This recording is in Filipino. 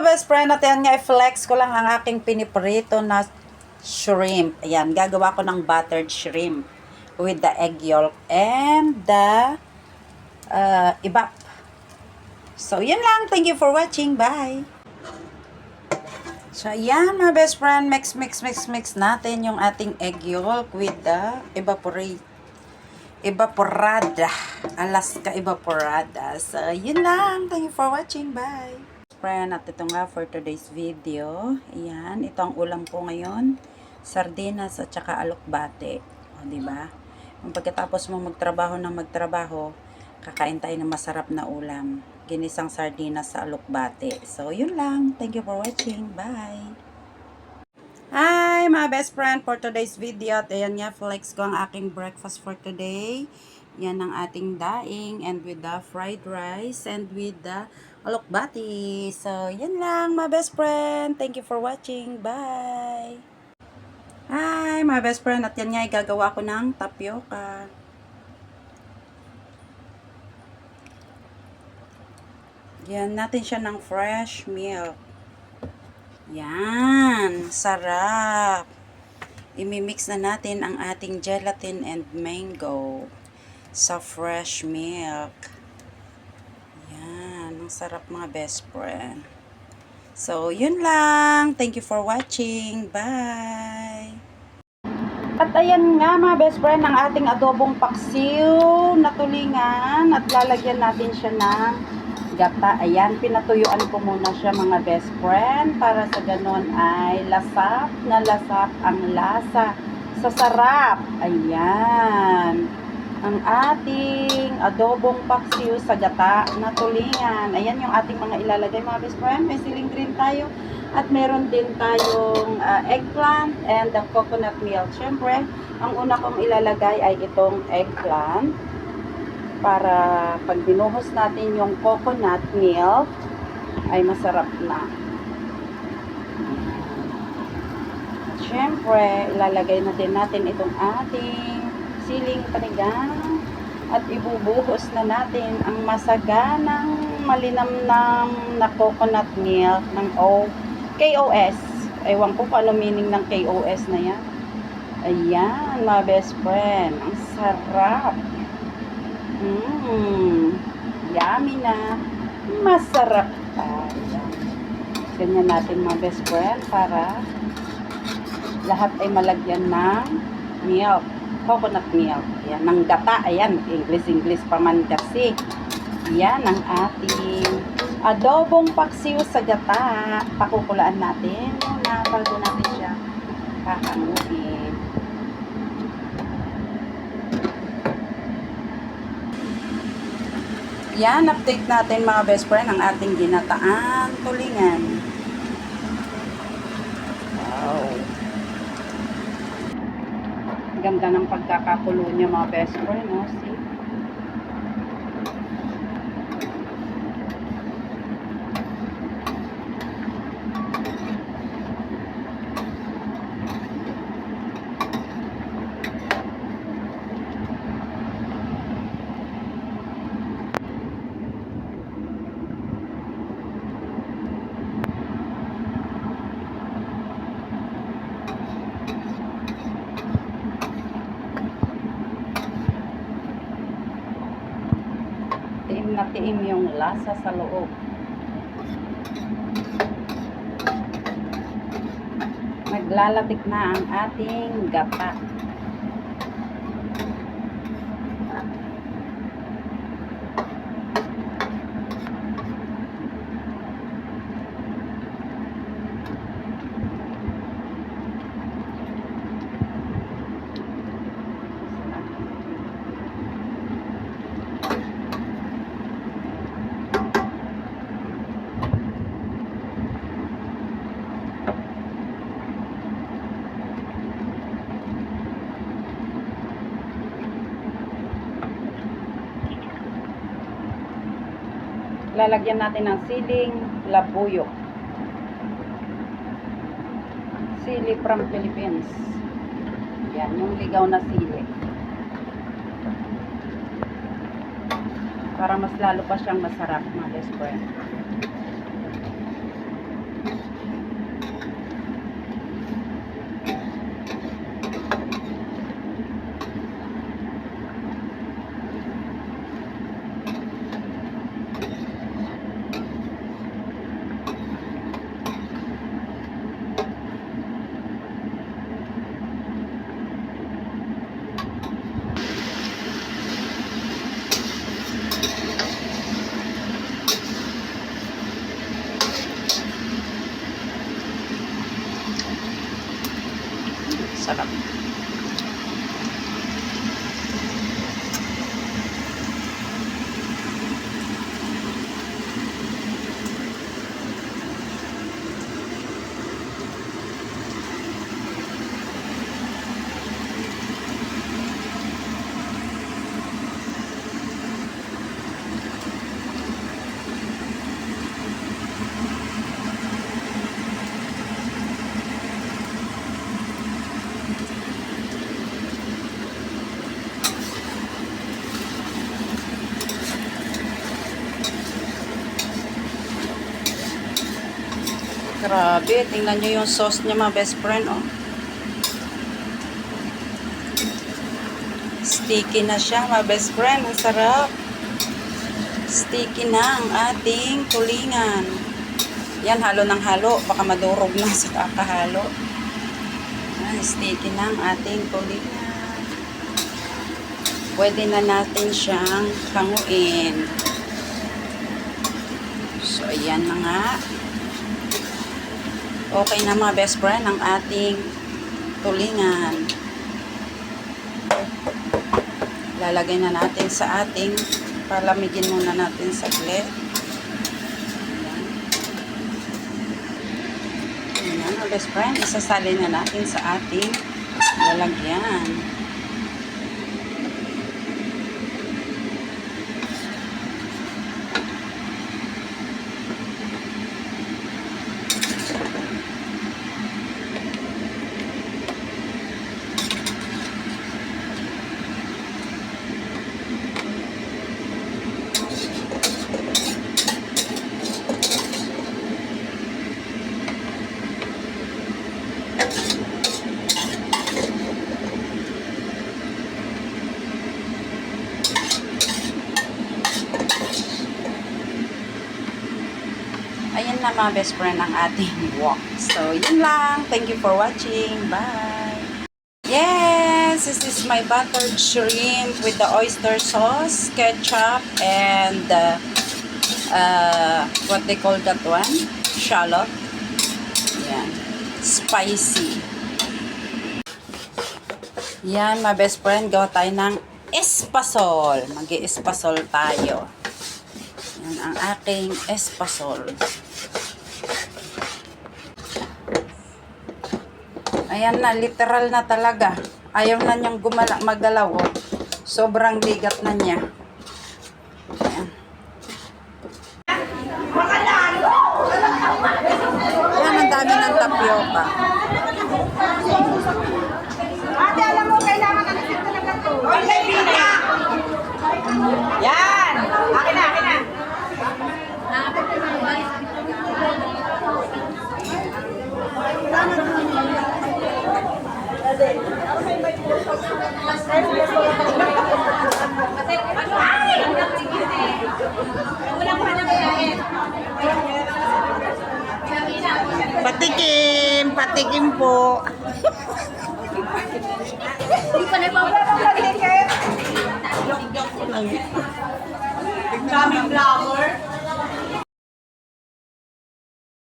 best friend, at yan nga, i-flex ko lang ang aking piniprito na shrimp. Ayan, gagawa ko ng buttered shrimp with the egg yolk and the ibap. So, yun lang. Thank you for watching. Bye! So, ayan mga best friend, mix natin yung ating egg yolk with the evaporada. Alaska evaporada. So, yun lang. Thank you for watching. Bye! Friend, at ito nga for today's video. Ayan, ito ang ulam ko ngayon. Sardinas at saka alokbate. O, diba? Kung pagkatapos mo magtrabaho, kakain tayo ng masarap na ulam. Ginisang sardinas sa alokbate. So, yun lang. Thank you for watching. Bye! Hi, mga best friend, for today's video. At ayan nga, flex ko ang aking breakfast for today. Yan ang ating daing and with the fried rice and with the alokbati. So, yan lang mga best friend. Thank you for watching. Bye! Hi mga best friend. At yan nga, gagawa ko ng tapioca. Yan natin siya ng fresh milk. Yan. Sarap. Imimix na natin ang ating gelatin and mango sa fresh milk. Yan. Ang sarap mga best friend. So, yun lang. Thank you for watching. Bye! At ayan nga mga best friend, ang ating adobong paksiw na tulingan. At lalagyan natin siya ng gata. Ayan, pinatuyuan ko muna siya mga best friend para sa ganon ay lasap na lasap ang lasa sa sarap. Ayan. Ang ating adobong paksiw sa gata na tulingan. Ayan yung ating mga ilalagay mga best friend. May siling green tayo. At meron din tayong eggplant and the coconut milk. Siyempre, ang una kong ilalagay ay itong eggplant. Para pag binuhos natin yung coconut milk, ay masarap na. At syempre, ilalagay na din natin itong ating siling panigang at ibubuhos na natin ang masaganang malinamnam na coconut milk ng KOS. Ewan ko kung ano meaning ng KOS na yan. Ayan, mga best friend. Ang sarap. Yummy na. Masarap tayo. Ganyan natin mga best friend para lahat ay malagyan ng milk. Coconut milk. Ayan, ng gata. Ayan, English pa man kasi. Yan ang ating adobong paksiw sa gata. Pakukulaan natin muna bago natin siya kahanguin. Yan, update natin mga best friend ang ating ginataan tulingan. Wow. Ganda ng pagkakakulo niya mga best friend, no? See? Tiim na tiim yung lasa sa loob. Naglalatik na ang ating gata. Lalagyan natin ng siling labuyo. Sili from Philippines. Yan, yung ligaw na sili. Para mas lalo pa siyang masarap, mga best friend. Sarap. Grabe, tingnan nyo yung sauce niya mga best friend, oh. Sticky na siya mga best friend, ang sarap. Sticky na ang ating tulingan. Yan, halo ng halo, baka madurog na sa kakahalo. Yan, sticky na ang ating tulingan. Pwede na natin siyang hanguin. So, ayan na nga. Okay na mga best friend ang ating tulingan. Lalagay na natin sa ating, palamigin muna natin saglit. Ayan mga best friend, isasali na natin sa ating lalagyan. Ayan na mga best friend ang ating wok. So, yun lang. Thank you for watching. Bye! Yes! This is my buttered shrimp with the oyster sauce, ketchup, and what they call that one? Shallot. Yan. Spicy. Yan, my best friend. Gawa tayo ng espasol. Mag-i-espasol tayo. Yan ang aking espasol. Ayan na, literal na talaga. Ayaw na niyang magalaw. Oh. Sobrang ligat na niya. Ayan. Ayan, ang dami ng tapioca. Ate, alam mo, kailangan ka na talaga to. Okay, Bina! Yan! Akin na, akin na. Patikim! Patikim po! Hindi pa nagpapatikim. Daming vlogger.